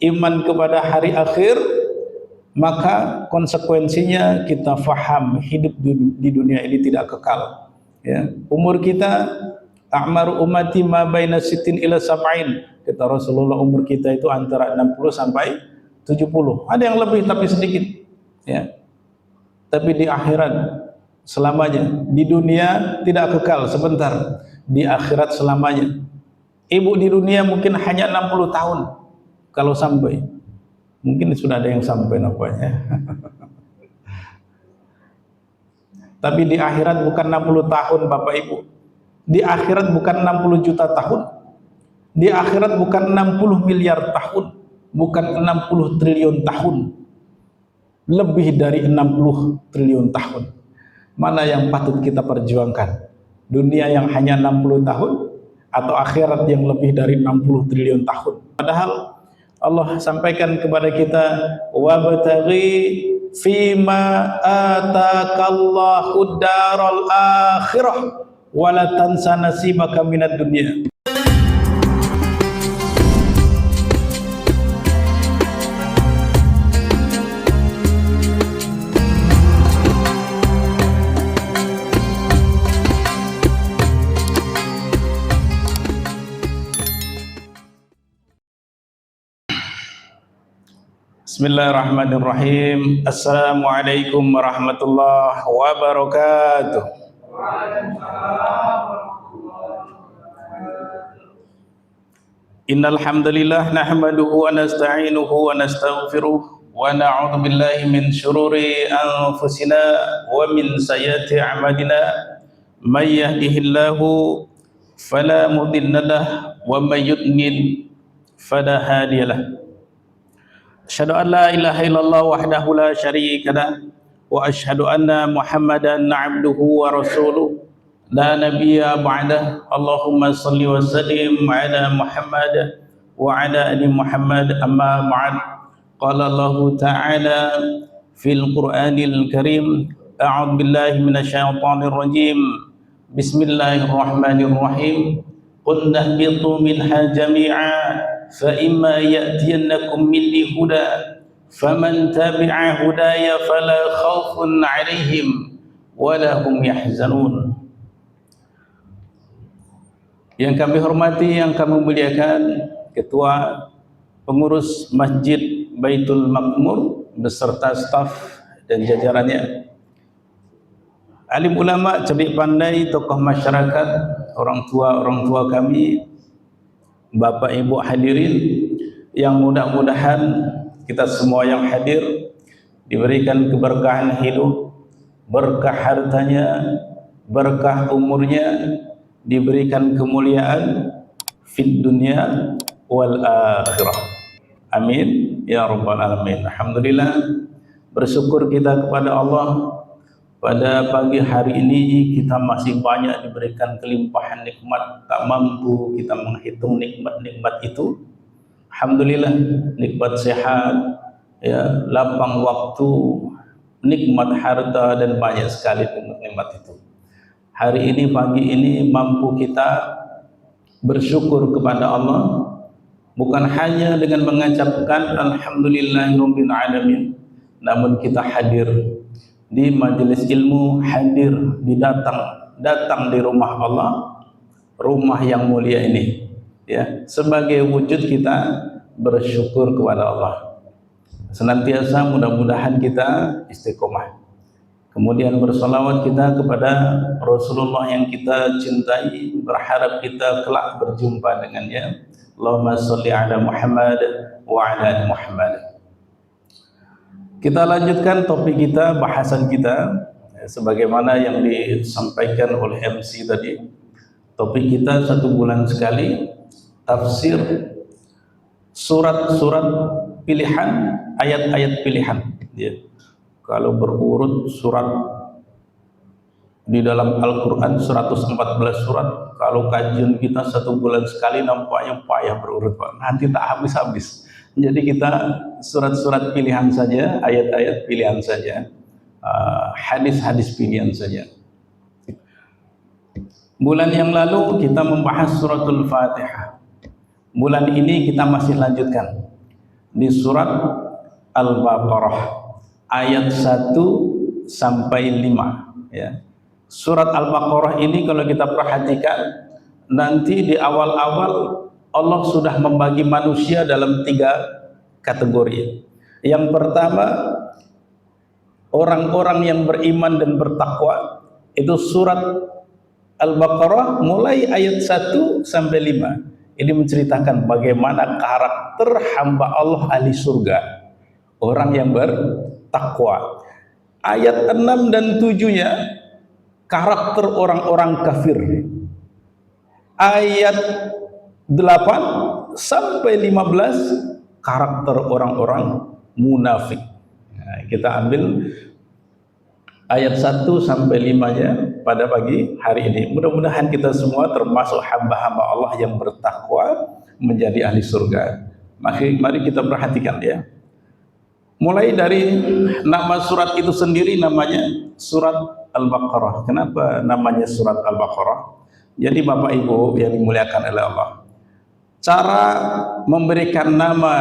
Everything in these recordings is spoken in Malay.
iman kepada hari akhir, maka konsekuensinya kita faham hidup di dunia ini tidak kekal. Ya, umur kita, a'maru ummati ma baina sittin ila sab'in. Kata Rasulullah, umur kita itu antara 60 sampai 70. Ada yang lebih tapi sedikit. Ya. Tapi di akhirat selamanya. Di dunia tidak kekal, sebentar. Di akhirat selamanya. Ibu di dunia mungkin hanya 60 tahun kalau sampai. Mungkin sudah ada yang sampai nampaknya. Tapi di akhirat bukan 60 tahun Bapak Ibu. Di akhirat bukan 60 juta tahun. Di akhirat bukan 60 miliar tahun. Bukan 60 triliun tahun. Lebih dari 60 triliun tahun. Mana yang patut kita perjuangkan? Dunia yang hanya 60 tahun atau akhirat yang lebih dari 60 triliun tahun? Padahal Allah sampaikan kepada kita, wabtaghi fima atakallahu daral akhirah wala tansa nasibaka minad dunya. Bismillahirrahmanirrahim. Assalamualaikum warahmatullahi wabarakatuh. Innal hamdalillah nahmaduhu wa nasta'inuhu wa nastaghfiruh wa na'udzu billahi min shururi anfusina wa min sayyiati a'malina. May yahdihillahu fala mudilla lahu wa may yudlil fala hadiyalah. Asyhadu an la ilaha illallah wahdahu la syarika lah wa asyhadu anna Muhammadan abduhu wa rasuluh la nabiyya ba'dah. Allahumma salli wa sallim ala Muhammad wa ala ali Muhammad, amma ba'd. Qala Allah ta'ala fil Qur'anil Karim, a'udzu billahi minasyaitonir rajim. Bismillahirrahmanirrahim. Qul nahbitu minha jami'a fa imma ya'tiyannakum minni huda faman tabi'a hudaya fala khaufun 'alaihim wala hum yahzanun. Yang kami hormati, yang kami muliakan, Ketua Pengurus Masjid Baitul Makmur beserta staf dan jajarannya, alim ulama, cerdik pandai, tokoh masyarakat, orang tua kami, Bapak Ibu hadirin yang mudah-mudahan kita semua yang hadir diberikan keberkahan hidup, berkah hartanya, berkah umurnya, diberikan kemuliaan fid dunya wal akhirah. Amin ya rabbal alamin. Alhamdulillah, bersyukur kita kepada Allah. Pada pagi hari ini kita masih banyak diberikan kelimpahan nikmat, tak mampu kita menghitung nikmat-nikmat itu. Alhamdulillah, nikmat sehat, ya, lapang waktu, nikmat harta, dan banyak sekali nikmat itu. Hari ini, pagi ini, mampu kita bersyukur kepada Allah, bukan hanya dengan mengucapkan alhamdulillahirabbil alamin, namun kita hadir di majelis ilmu, hadir datang di rumah Allah, rumah yang mulia ini, ya, sebagai wujud kita bersyukur kepada Allah. Senantiasa mudah-mudahan kita istiqomah. Kemudian bersolawat kita kepada Rasulullah yang kita cintai, berharap kita kelak berjumpa dengannya. Allahumma sholli ala Muhammad wa ala ali Muhammad. Kita lanjutkan topik kita, bahasan kita, sebagaimana yang disampaikan oleh MC tadi. Topik kita 1 bulan sekali, tafsir surat-surat pilihan, ayat-ayat pilihan. Ya. Kalau berurut surat di dalam Al-Quran 114 surat, kalau kajian kita 1 bulan sekali nampaknya payah berurut, Pak. Nanti tak habis-habis. Jadi kita surat-surat pilihan saja, ayat-ayat pilihan saja, hadis-hadis pilihan saja. Bulan yang lalu kita membahas suratul Fatihah. Bulan ini kita masih lanjutkan. di surat Al-Baqarah ayat 1 sampai 5 ya. Surat Al-Baqarah ini kalau kita perhatikan nanti di awal-awal Allah sudah membagi manusia dalam 3 kategori. Yang pertama orang-orang yang beriman dan bertakwa, itu surat Al-Baqarah mulai ayat 1 sampai 5. Ini menceritakan bagaimana karakter hamba Allah ahli surga, orang yang bertakwa. Ayat 6 dan 7-nya karakter orang-orang kafir. Ayat 8 sampai 15 karakter orang-orang munafik. Nah, kita ambil ayat 1 sampai 5-nya pada pagi hari ini. Mudah-mudahan kita semua termasuk hamba-hamba Allah yang bertakwa menjadi ahli surga. Mari kita perhatikan ya. Mulai dari nama surat itu sendiri namanya surat Al-Baqarah. Kenapa namanya surat Al-Baqarah? Jadi Bapak Ibu yang dimuliakan oleh Allah, cara memberikan nama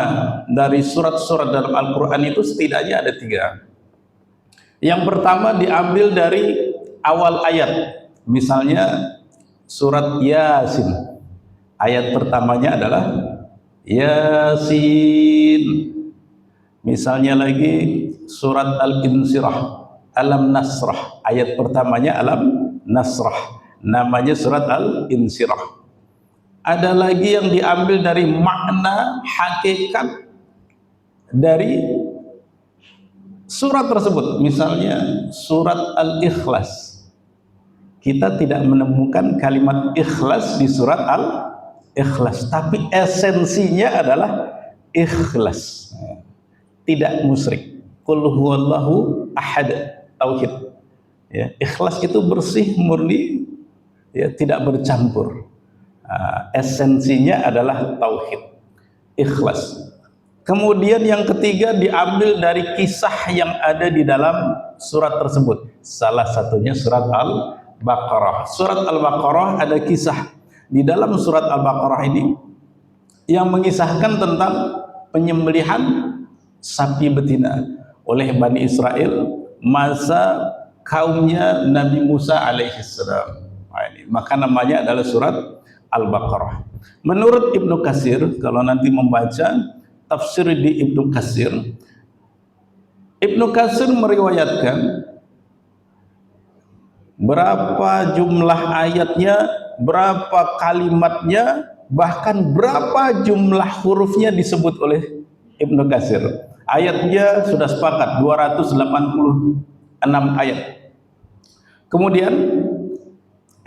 dari surat-surat dalam Al-Quran itu setidaknya ada 3. Yang pertama diambil dari awal ayat. Misalnya surat Yasin, ayat pertamanya adalah Yasin. Misalnya lagi surat Al-Insyirah, Alam Nasrah, ayat pertamanya Alam Nasrah, namanya surat Al-Insyirah. Ada lagi yang diambil dari makna hakikat dari surat tersebut. Misalnya surat Al-Ikhlas, kita tidak menemukan kalimat ikhlas di surat Al-Ikhlas, tapi esensinya adalah ikhlas, tidak musyrik. Qul huwallahu ahad, tauhid ya. Ikhlas itu bersih, murni ya, tidak bercampur. Esensinya adalah tauhid, ikhlas. Kemudian yang ketiga diambil dari kisah yang ada di dalam surat tersebut. Salah satunya surat Al-Baqarah. Surat Al-Baqarah ada kisah di dalam surat Al-Baqarah ini yang mengisahkan tentang penyembelihan sapi betina oleh Bani Israel masa kaumnya Nabi Musa alaihissalam. Maka namanya adalah surat Al-Baqarah. Menurut Ibnu Katsir, kalau nanti membaca tafsir di Ibnu Katsir, Ibnu Katsir meriwayatkan berapa jumlah ayatnya, berapa kalimatnya, bahkan berapa jumlah hurufnya disebut oleh Ibnu Katsir. Ayatnya sudah sepakat 286 ayat. Kemudian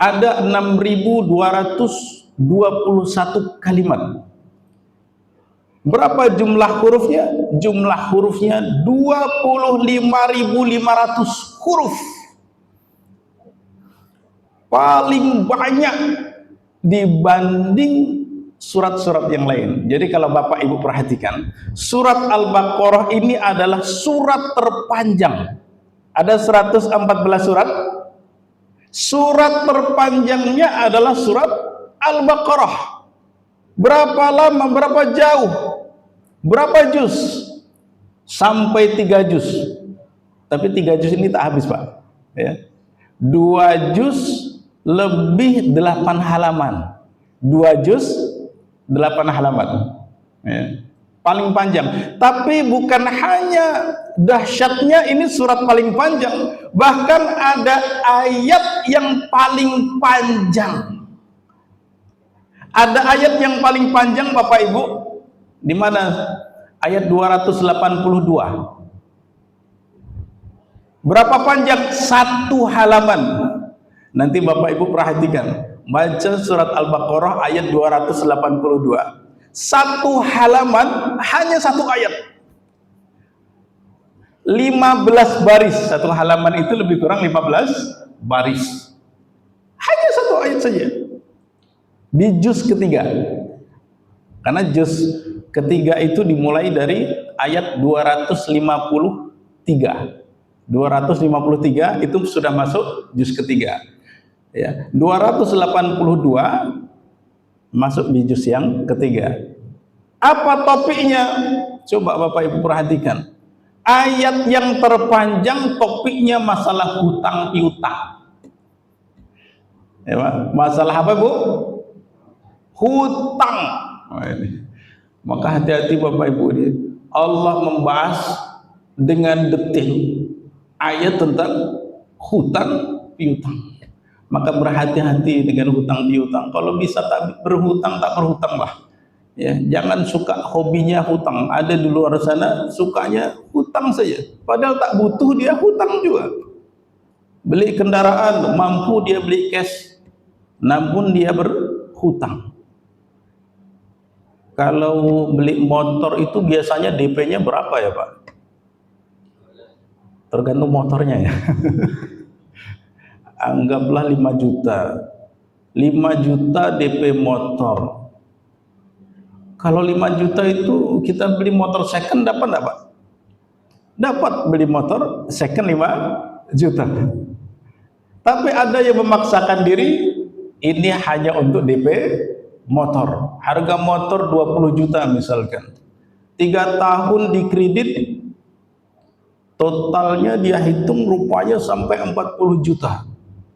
ada 6.221 kalimat. Berapa jumlah hurufnya? Jumlah hurufnya 25.500 huruf. Paling banyak dibanding surat-surat yang lain. Jadi kalau Bapak Ibu perhatikan, surat Al-Baqarah ini adalah surat terpanjang. Ada 114 surat. Surat terpanjangnya adalah surat Al-Baqarah. Berapa lama, berapa jauh, berapa juz? Sampai 3 juz. Tapi 3 juz ini tak habis, Pak ya. 2 juz lebih 8 halaman. 2 juz 8 halaman ya. Paling panjang. Tapi bukan hanya dahsyatnya ini surat paling panjang, bahkan ada ayat yang paling panjang. Ada ayat yang paling panjang Bapak Ibu, di mana? Ayat 282. Berapa panjang? 1 halaman. Nanti Bapak Ibu perhatikan, baca surat Al-Baqarah ayat 282. 1 halaman hanya 1 ayat. 15 baris. 1 halaman itu lebih kurang 15 baris. Hanya 1 ayat saja. Di juz ketiga. Karena juz ketiga itu dimulai dari ayat 253. 253 itu sudah masuk juz ketiga. Ya, 282 masuk di juz yang ketiga. Apa topiknya? Coba Bapak Ibu perhatikan. Ayat yang terpanjang topiknya masalah hutang piutang. Ya, Pak? Masalah apa, Bu? Hutang. Nah, ini. Maka hati-hati Bapak Ibu ini. Allah membahas dengan detail ayat tentang hutang piutang. Maka berhati-hati dengan hutang piutang. Kalau bisa tak berhutang, tak berhutanglah. Ya, jangan suka hobinya hutang. Ada di luar sana sukanya hutang saja. Padahal tak butuh dia hutang juga. Beli kendaraan mampu dia beli cash, namun dia berhutang. Kalau beli motor itu biasanya DP-nya berapa ya Pak? Tergantung motornya ya. Anggaplah 5 juta. 5 juta DP motor. Kalau 5 juta itu kita beli motor second dapat enggak Pak? Dapat beli motor second 5 juta. Tapi ada yang memaksakan diri ini hanya untuk DP motor. Harga motor 20 juta misalkan. 3 tahun dikredit, totalnya dia hitung rupanya sampai 40 juta.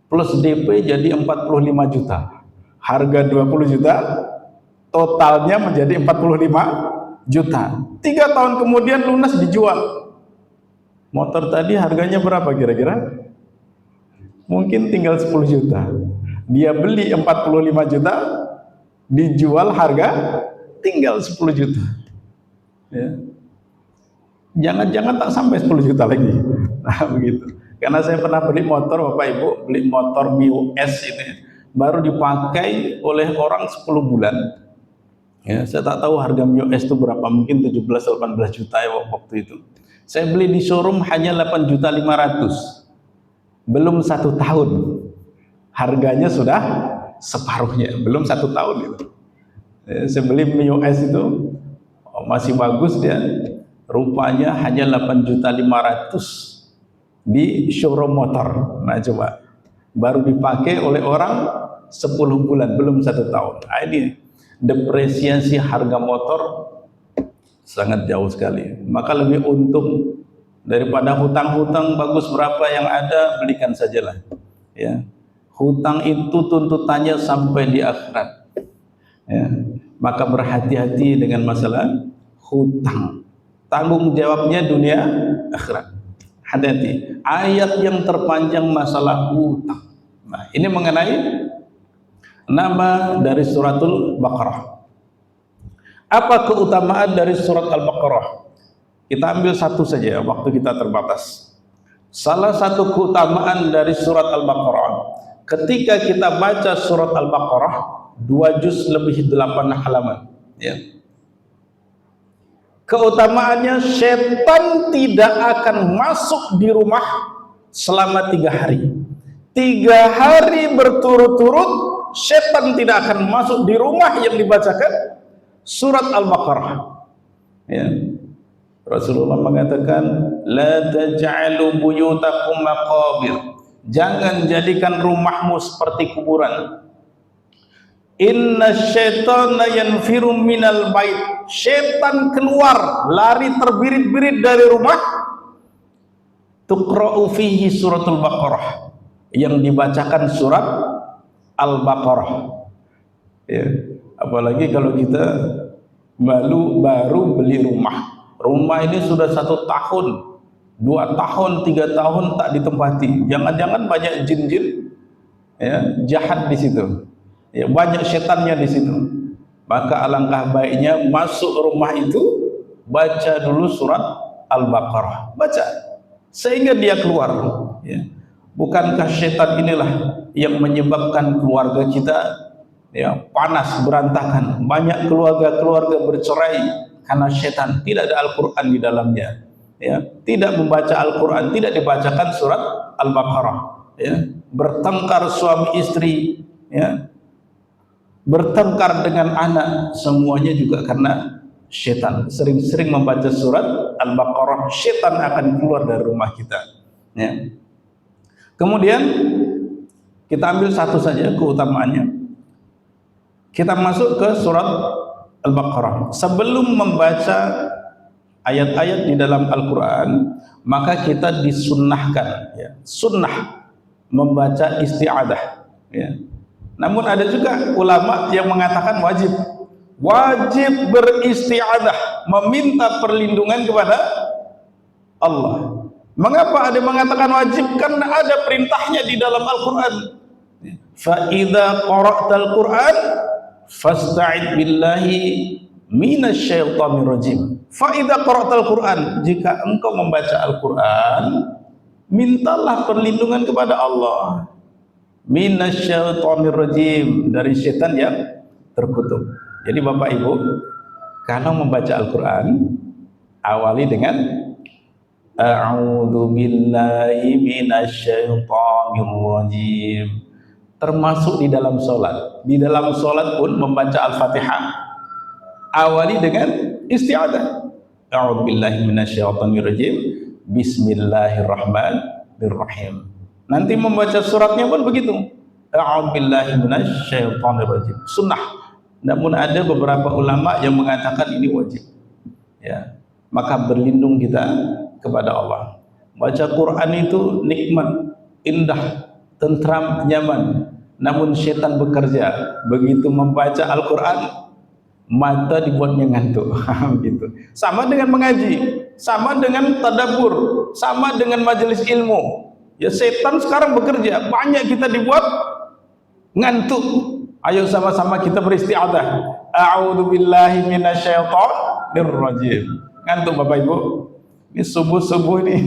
Plus DP jadi 45 juta. Harga 20 juta, totalnya menjadi 45 juta. 3 tahun kemudian lunas dijual. Motor tadi harganya berapa kira-kira? Mungkin tinggal 10 juta. Dia beli 45 juta, dijual harga tinggal 10 juta. Ya. Jangan-jangan tak sampai 10 juta lagi. Nah begitu. Karena saya pernah beli motor Bapak Ibu, beli motor Mio S ini, baru dipakai oleh orang 10 bulan. Ya, saya tak tahu harga Mio S itu berapa, mungkin 17-18 juta ya waktu itu. Saya beli di showroom hanya 8.500.000. Belum 1 tahun. Harganya sudah separuhnya, belum 1 tahun itu. Ya, saya beli Mio S itu masih bagus dia. Rupanya hanya 8.500.000 di showroom motor. Nah coba, baru dipakai oleh orang 10 bulan, belum 1 tahun. Nah, ini depresiasi harga motor sangat jauh sekali. Maka lebih untung daripada hutang-hutang. Bagus berapa yang ada, belikan sajalah. Ya, hutang itu tuntutannya sampai di akhirat. Ya, maka berhati-hati dengan masalah hutang. Tanggung jawabnya dunia akhirat. Hati-hati. Ayat yang terpanjang masalah hutang. Nah, ini mengenai nama dari suratul Baqarah. Apa keutamaan dari surat Al-Baqarah? Kita ambil satu saja, waktu kita terbatas. Salah satu keutamaan dari surat Al-Baqarah, ketika kita baca surat Al-Baqarah 2 juz lebih 8 halaman, ya. Keutamaannya setan tidak akan masuk di rumah selama 3 hari. 3 hari berturut-turut setan tidak akan masuk di rumah yang dibacakan surat Al-Baqarah. Ya. Rasulullah mengatakan, la taj'alu buyutakum maqabir. Jangan jadikan rumahmu seperti kuburan. Inna syaitana yanfiru minal bait. Syaitan keluar, lari terbirit-birit dari rumah. Tuqra'u fihi suratul Baqarah, yang dibacakan surat Al-Baqarah. Ya, apalagi kalau kita baru beli rumah. Rumah ini sudah 1 tahun, 2 tahun, 3 tahun tak ditempati. Jangan-jangan banyak jin-jin ya, jahat di situ. Ya, banyak setannya di situ. Maka alangkah baiknya masuk rumah itu baca dulu surat Al-Baqarah, baca sehingga dia keluar. Ya. Bukankah setan inilah yang menyebabkan keluarga kita ya panas berantakan, banyak keluarga bercerai karena setan tidak ada Al-Quran di dalamnya. Ya, tidak membaca Al-Quran, tidak dibacakan surat Al-Baqarah. Ya, bertengkar suami istri. Ya, bertengkar dengan anak, semuanya juga karena setan. Sering-sering membaca surat Al-Baqarah, setan akan keluar dari rumah kita. Ya. Kemudian kita ambil satu saja keutamaannya. Kita masuk ke surat Al-Baqarah. Sebelum membaca ayat-ayat di dalam Al-Quran, maka kita disunnahkan, ya, sunnah membaca isti'adah, ya. Namun ada juga ulama yang mengatakan wajib beristi'adah, meminta perlindungan kepada Allah. Mengapa ada yang mengatakan wajib? Karena ada perintahnya di dalam Al-Quran. Fa idza qara'tal Qur'an fasta'id billahi minasyaitonir rajim. Fa idza qara'tal Qur'an, jika engkau membaca Al-Quran, mintalah perlindungan kepada Allah. Minasyaitonir rajim, dari setan yang terkutuk. Jadi Bapak Ibu, kalau membaca Al-Quran, awali dengan a'udzu billahi minasyaitonir rajim. Termasuk di dalam sholat. Di dalam sholat pun membaca Al-Fatihah, awali dengan isti'adah. A'udzu billahi minasyaitonir rajim. Bismillahirrahmanirrahim. Nanti membaca suratnya pun begitu. A'udzu billahi minasyaitonir rajim. Sunnah. Namun ada beberapa ulama yang mengatakan ini wajib. Ya, maka berlindung kita kepada Allah. Baca Quran itu nikmat, indah, tentram, nyaman. Namun setan bekerja. Begitu membaca Al-Quran, mata dibuatnya ngantuk. Gitu. Sama dengan mengaji, sama dengan tadabbur, sama dengan majelis ilmu. Ya, setan sekarang bekerja, banyak kita dibuat ngantuk. Ayo sama-sama kita beristi'adah. A'udzu billahi minasyaitonir rajim. Ngantuk Bapak Ibu? Ini subuh-subuh nih.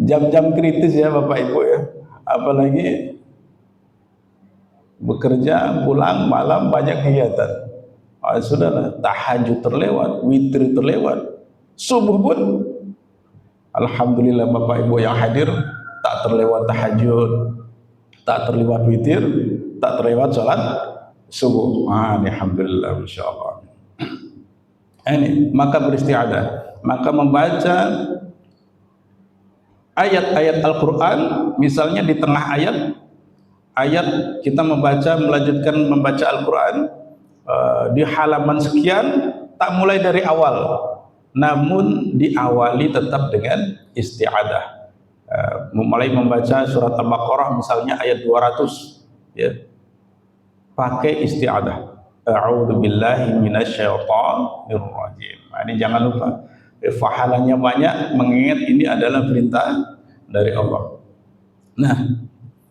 Jam-jam kritis ya Bapak Ibu ya. Apalagi bekerja, pulang malam banyak kegiatan. Sudahlah, tahajud terlewat, witir terlewat, subuh pun alhamdulillah Bapak Ibu yang hadir tak terlewat tahajud, tak terlewat witir, tak terlewat sholat subuh. Alhamdulillah, insyaallah. Ini maka beristi'adah, maka membaca ayat-ayat Al-Quran, misalnya di tengah ayat kita melanjutkan membaca Al-Quran, di halaman sekian, tak mulai dari awal, namun diawali tetap dengan isti'adah. Mulai membaca surat Al-Baqarah misalnya ayat 200, ya, pakai isti'adah. A'udzu billahi minasyaitonir rajim. Ini jangan lupa, pahalanya banyak, mengingat ini adalah perintah dari Allah. Nah,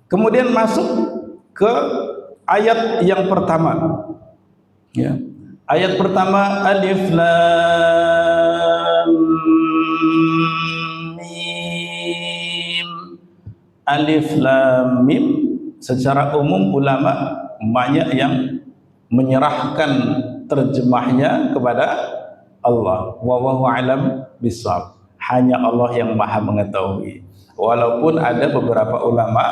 kemudian masuk ke ayat yang pertama, ya. Ayat pertama, alif lam mim. Alif lam mim, secara umum ulama banyak yang menyerahkan terjemahnya kepada Allah. Wallahu a'lam bishawab. Hanya Allah yang maha mengetahui. Walaupun ada beberapa ulama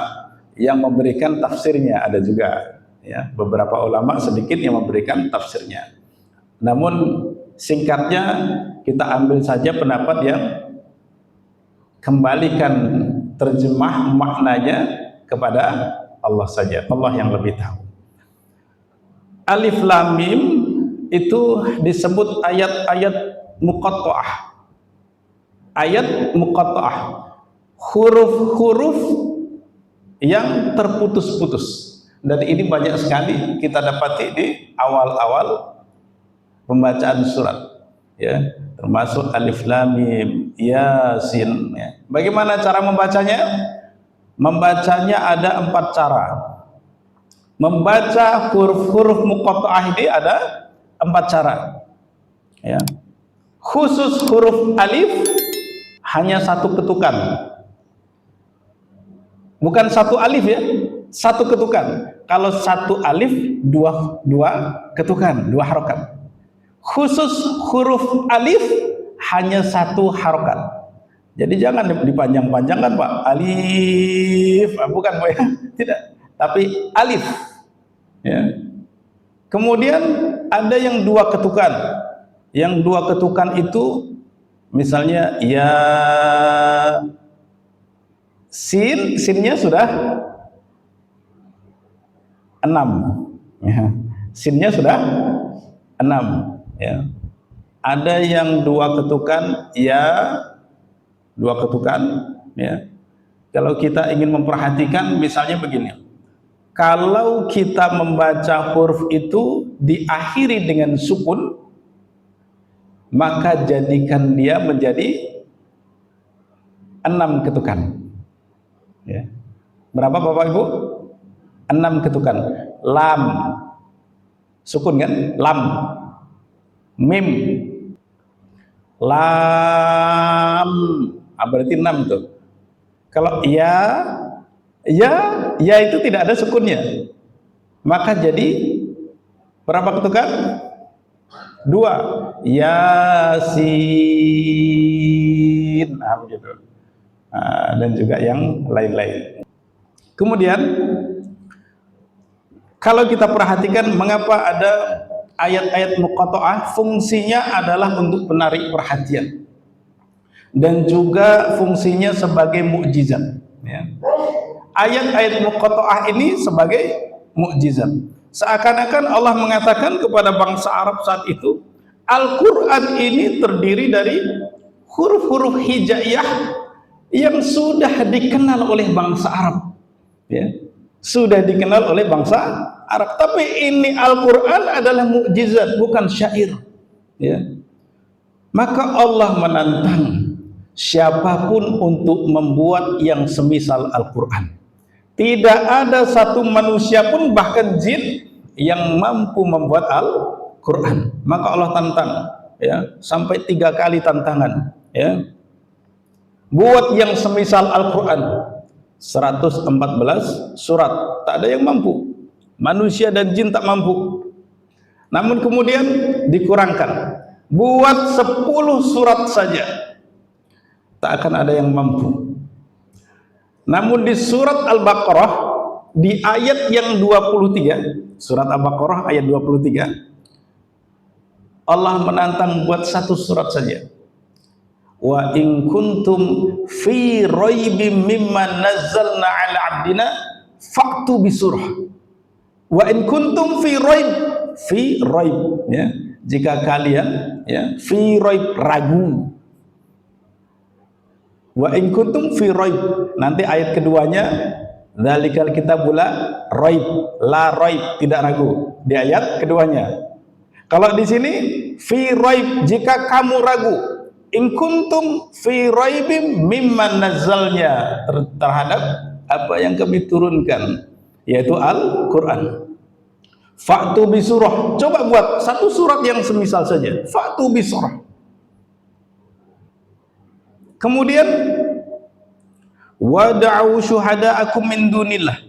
yang memberikan tafsirnya, ada juga, ya, beberapa ulama sedikit yang memberikan tafsirnya. Namun singkatnya kita ambil saja pendapat yang kembalikan terjemah maknanya kepada Allah saja. Allah yang lebih tahu. Alif lam mim itu disebut ayat-ayat muqatta'ah. Ayat muqatta'ah, huruf-huruf yang terputus-putus. Dan ini banyak sekali kita dapati di awal-awal pembacaan surat, ya, termasuk alif lam mim, yasin, ya. Bagaimana cara membacanya? Membacanya ada 4 cara. Membaca huruf-huruf muqatta'ah ini ada 4 cara, ya. Khusus huruf alif hanya 1 ketukan, bukan 1 alif, ya, 1 ketukan. Kalau 1 alif dua ketukan, 2 harokat. Khusus huruf alif hanya 1 harokat. Jadi jangan dipanjang-panjangkan Pak, alif, bukan Pak, ya. Tidak, tapi alif, ya. Kemudian ada yang 2 ketukan. Yang 2 ketukan itu misalnya ya, sinnya sudah 6, ya. Sinnya sudah 6, ya. Ada yang dua ketukan, ya, dua ketukan, ya. Kalau kita ingin memperhatikan, misalnya begini, kalau kita membaca huruf itu diakhiri dengan sukun, maka jadikan dia menjadi 6 ketukan, ya. Berapa Bapak Ibu? 6 ketukan. Lam, sukun kan? Lam. Mim, lam, berarti 6 tuh. Kalau ya itu tidak ada sukunnya, maka jadi berapa ketukan? 2. Yasin, begitu. Dan juga yang lain-lain. Kemudian kalau kita perhatikan, mengapa ada ayat-ayat muqatta'ah? Fungsinya adalah untuk menarik perhatian dan juga fungsinya sebagai mukjizat, ya. Ayat-ayat muqatta'ah ini sebagai mukjizat. Seakan-akan Allah mengatakan kepada bangsa Arab saat itu, Al-Quran ini terdiri dari huruf-huruf hijaiyah yang sudah dikenal oleh bangsa Arab, ya. Sudah dikenal oleh bangsa Arab, tapi ini Al-Quran adalah mukjizat, bukan syair, ya. Maka Allah menantang siapapun untuk membuat yang semisal Al-Quran. Tidak ada satu manusia pun, bahkan jin, yang mampu membuat Al-Quran. Maka Allah tantang, ya, sampai 3 kali tantangan, ya. Buat yang semisal Al-Quran, 114 surat, tak ada yang mampu. Manusia dan jin tak mampu. Namun kemudian dikurangkan, buat 10 surat saja, tak akan ada yang mampu. Namun di surat Al-Baqarah, di ayat yang 23, surat Al-Baqarah ayat 23, Allah menantang buat 1 surat saja. Wa in kuntum fi raibim mimma nazzalna ala abdina fa'tu bisurah. Wa in kuntum fi raib, ya, jika kalian, ya, fi raib, ragu. Wa in kuntum fi raib, nanti ayat keduanya, dzalikal kitabul raib, la raib, tidak ragu, di ayat keduanya. Kalau di sini fi raib, jika kamu ragu. In kuntum fi raibim mimman nazzalnya, terhadap apa yang kami turunkan, yaitu Al-Quran. Fa'tu bisurah, coba buat 1 surat yang semisal saja. Fa'tu bisurah. Kemudian wada'u syuhada'akum min dunillah,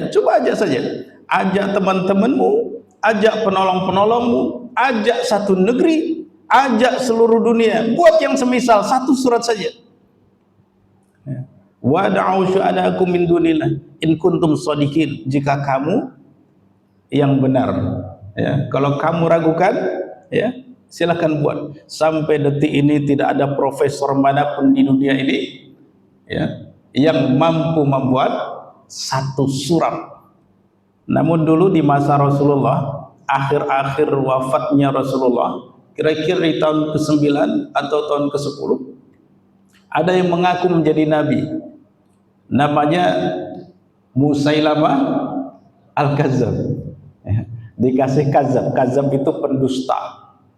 coba ajak saja, ajak teman-temanmu, ajak penolong-penolongmu, ajak satu negeri, ajak seluruh dunia, buat yang semisal 1 surat saja. Wada'u syuhada'akum min dunillah in kuntum shadiqin, jika kamu yang benar, ya. Kalau kamu ragukan, ya, silakan buat. Sampai detik ini tidak ada profesor manapun di dunia ini, ya, yang mampu membuat 1 surat. Namun dulu di masa Rasulullah, akhir-akhir wafatnya Rasulullah, kira-kira di tahun ke-9 atau tahun ke-10, ada yang mengaku menjadi nabi, namanya Musailamah Al-Kazzab, ya. Dikasih kazab itu pendusta,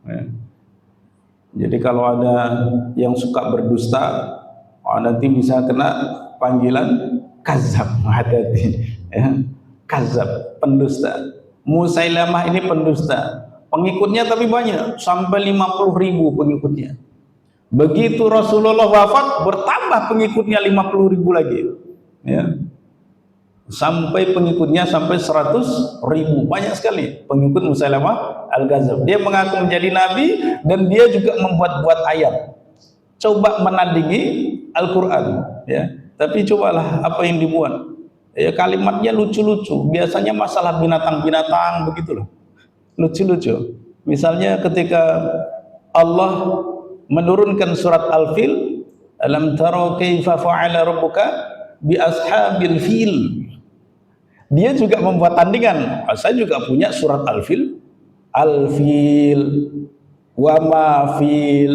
ya. Jadi kalau ada yang suka berdusta, nanti bisa kena panggilan kazab, hati-hati, ya. Kazab, pendusta. Musailamah ini pendusta, pengikutnya tapi banyak, sampai 50.000 pengikutnya. Begitu Rasulullah wafat, bertambah pengikutnya 50.000 lagi, ya. Sampai pengikutnya sampai 100.000, banyak sekali pengikut Musailamah Al-Kazzab. Dia mengaku menjadi nabi dan dia juga membuat-buat ayat, coba menandingi Al-Quran, ya. Tapi cobalah apa yang dibuat, ya, kalimatnya lucu-lucu, biasanya masalah binatang-binatang, begitulah, lucu-lucu. Misalnya ketika Allah menurunkan surat Al-Fil, alam taro kaifa fa'ala rabbuka bi ashabil fil, dia juga membuat tandingan. Saya juga punya surat Al-Fil, Wa ma fil,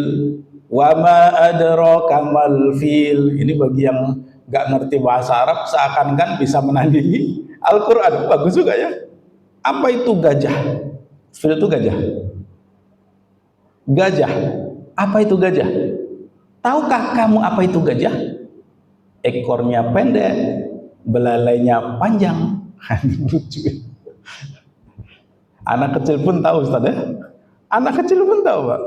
wa ma adraka mal fil. Ini bagi yang nggak ngerti bahasa Arab seakan-akan bisa menandingi Al-Quran. Bagus juga ya. Apa itu gajah? Fil itu gajah. Gajah. Apa itu gajah? Tahukah kamu apa itu gajah? Ekornya pendek, belalainya panjang. Lucu. Anak kecil pun tahu, Ustaz ya. Anak kecil pun tahu, Pak.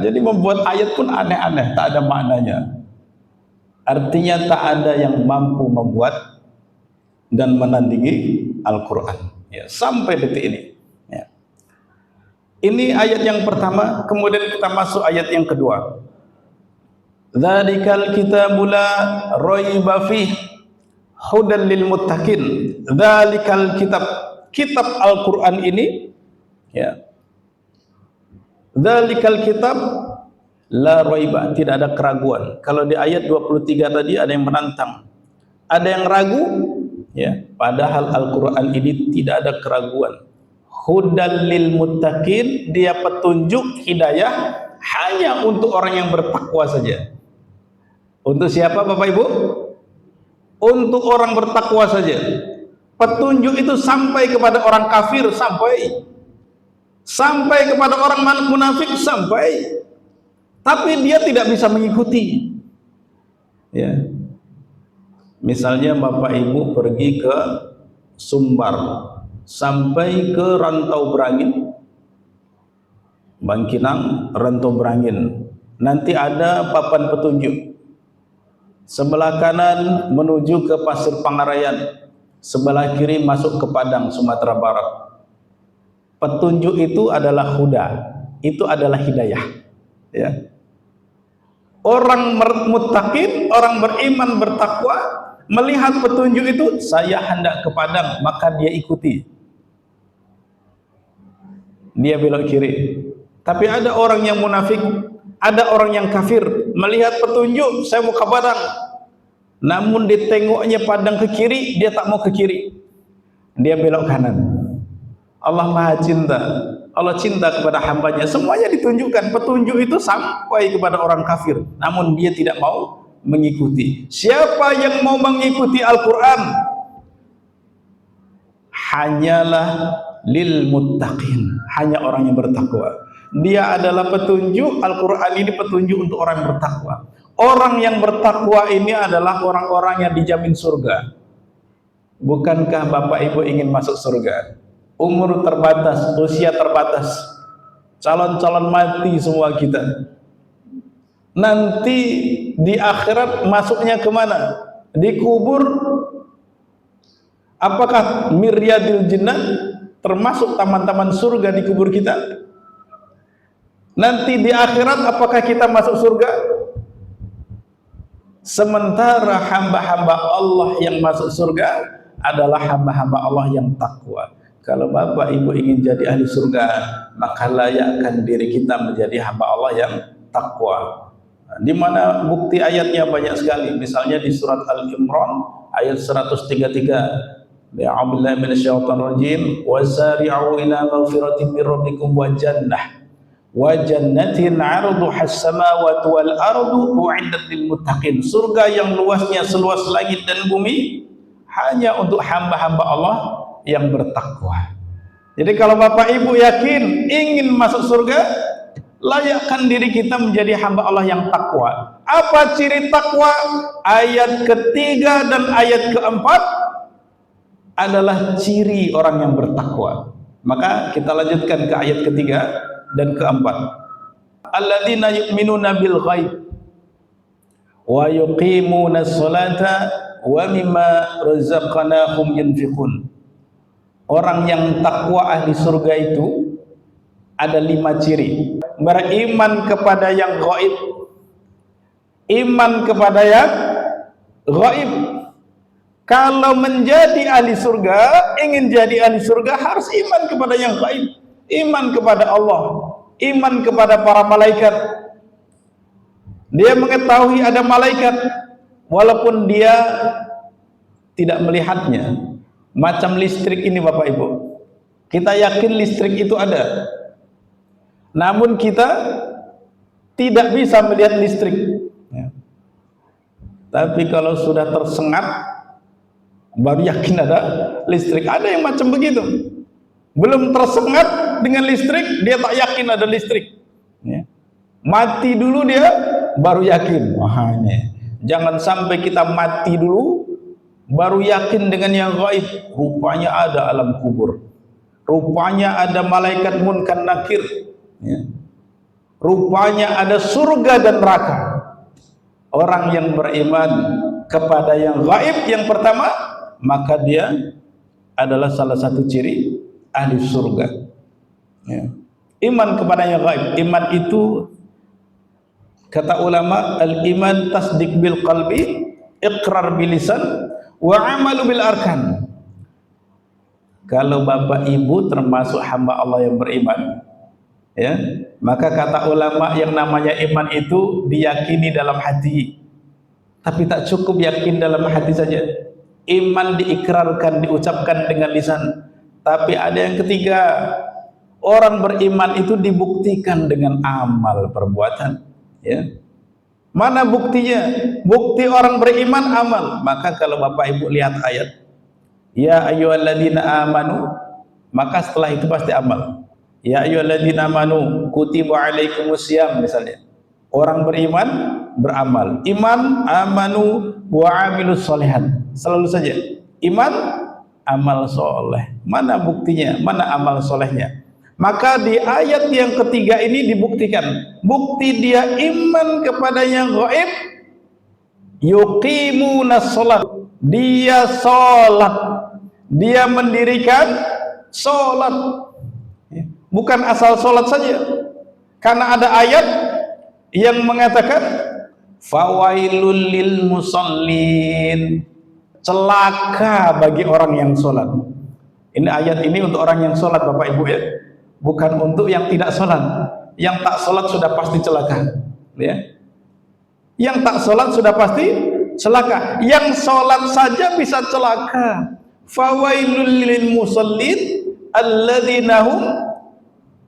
Jadi membuat ayat pun aneh-aneh, tak ada maknanya. Artinya tak ada yang mampu membuat dan menandingi Al-Quran. Ya, sampai detik ini. Ya. Ini ayat yang pertama, kemudian kita masuk ayat yang kedua. Dzalikal kitabul la raiba fih hudan lil muttaqin. Dzalikal kitab Al-Quran ini, ya. Dzalikal kitab la raiba, tidak ada keraguan. Kalau di ayat 23 tadi ada yang menantang, ada yang ragu, ya. Padahal Al-Quran ini tidak ada keraguan. Hudan lil muttaqin, dia petunjuk hidayah hanya untuk orang yang bertakwa saja. Untuk siapa Bapak Ibu? Untuk orang bertakwa saja. Petunjuk itu sampai kepada orang kafir, sampai kepada orang munafik, sampai. Tapi dia tidak bisa mengikuti. Ya. Misalnya Bapak Ibu pergi ke Sumbar sampai ke Rantau Berangin, Bangkinang, Rantau Berangin. Nanti ada papan petunjuk. Sebelah kanan menuju ke Pasir Pangarayan, sebelah kiri masuk ke Padang, Sumatera Barat. Petunjuk itu adalah huda, itu adalah hidayah. Ya. Orang muttaqin, orang beriman bertakwa, melihat petunjuk itu, saya hendak ke Padang, maka dia ikuti. Dia belok kiri. Tapi ada orang yang munafik, ada orang yang kafir, melihat petunjuk, saya mau ke Padang. Namun ditengoknya Padang ke kiri, dia tak mau ke kiri. Dia belok kanan. Allah Maha Cinta. Allah cinta kepada hambanya. Semuanya ditunjukkan. Petunjuk itu sampai kepada orang kafir. Namun dia tidak mau mengikuti. Siapa yang mau mengikuti Al-Quran? Hanyalah lil muttaqin. Hanya orang yang bertakwa. Dia adalah petunjuk, Al-Quran ini petunjuk untuk orang yang bertakwa. Orang yang bertakwa ini adalah orang-orang yang dijamin surga. Bukankah Bapak Ibu ingin masuk surga? Umur terbatas, usia terbatas, calon-calon mati semua kita. Nanti di akhirat masuknya kemana? Di kubur. Apakah miryadil jinnah termasuk taman-taman surga di kubur kita? Nanti di akhirat apakah kita masuk surga? Sementara hamba-hamba Allah yang masuk surga adalah hamba-hamba Allah yang takwa. Kalau Bapak Ibu ingin jadi ahli surga, maka layakkan diri kita menjadi hamba Allah yang takwa. Di mana bukti ayatnya banyak sekali. Misalnya di surat Al-Imran ayat 133. Bi'abillahi minasyaitonir rajim. Wasari'u ila maghfiratin min rabbikum wa jannah. Wa jannatin 'arduhas samawati wal ardu u'iddat lil muttaqin. Surga yang luasnya seluas langit dan bumi hanya untuk hamba-hamba Allah yang bertakwa. Jadi kalau Bapak Ibu yakin ingin masuk surga, layakkan diri kita menjadi hamba Allah yang takwa. Apa ciri takwa? Ayat ketiga dan ayat keempat adalah ciri orang yang bertakwa. Maka kita lanjutkan ke ayat ketiga dan keempat. Alladzina yu'minuna bil ghaib wa yuqimuna sholata wa mimma razaqnahum yunfiqun. Orang yang takwa ahli surga itu ada 5 ciri. Beriman kepada yang gaib, iman kepada yang gaib. Kalau menjadi ahli surga, ingin jadi ahli surga, harus iman kepada yang gaib, iman kepada Allah, iman kepada para malaikat. Dia mengetahui ada malaikat walaupun dia tidak melihatnya. Macam listrik ini Bapak Ibu, kita yakin listrik itu ada. namun kita tidak bisa melihat listrik, ya. Tapi kalau sudah tersengat baru yakin ada listrik. Ada yang macam begitu, belum tersengat dengan listrik dia tak yakin ada listrik, ya. Mati dulu dia baru yakin. Wah, ini jangan sampai kita mati dulu baru yakin dengan yang gaib. Rupanya ada alam kubur, rupanya ada malaikat munkar nakir, ya. Rupanya ada surga dan neraka. Orang yang beriman kepada yang gaib yang pertama, maka dia adalah salah satu ciri ahli surga, ya. Iman kepada yang gaib. Iman itu, kata ulama, al-iman tasdik bil qalbi, iqrar bil lisan, wa amalu bil arkan. Kalau bapak ibu termasuk hamba Allah yang beriman, ya, maka kata ulama yang namanya iman itu diyakini dalam hati. Tapi tak cukup yakin dalam hati saja. Iman diikrarkan, diucapkan dengan lisan. Tapi ada yang ketiga, orang beriman itu dibuktikan dengan amal perbuatan, ya. Mana buktinya? Bukti orang beriman amal. Maka kalau bapak ibu lihat ayat ya ayyuhalladzina amanu, maka setelah itu pasti amal. Ya ayyuhalladzina amanu kutiba alaikumusiyam, misalnya. Orang beriman beramal. Iman, amanu wa amilus sholihat. Selalu saja iman, amal soleh. Mana buktinya? Mana amal solehnya? Maka di ayat yang ketiga ini dibuktikan bukti dia iman kepada yang gaib. Yuqimunas sholat, dia sholat, dia mendirikan sholat. Bukan asal sholat saja, karena ada ayat yang mengatakan fawailul lil musallin, celaka bagi orang yang sholat. Ini ayat ini untuk orang yang sholat, bapak ibu, ya, bukan untuk yang tidak sholat. Yang tak sholat sudah pasti celaka, ya. Yang tak sholat sudah pasti celaka. Yang sholat saja bisa celaka. Fawailul lil musallin alladzina hum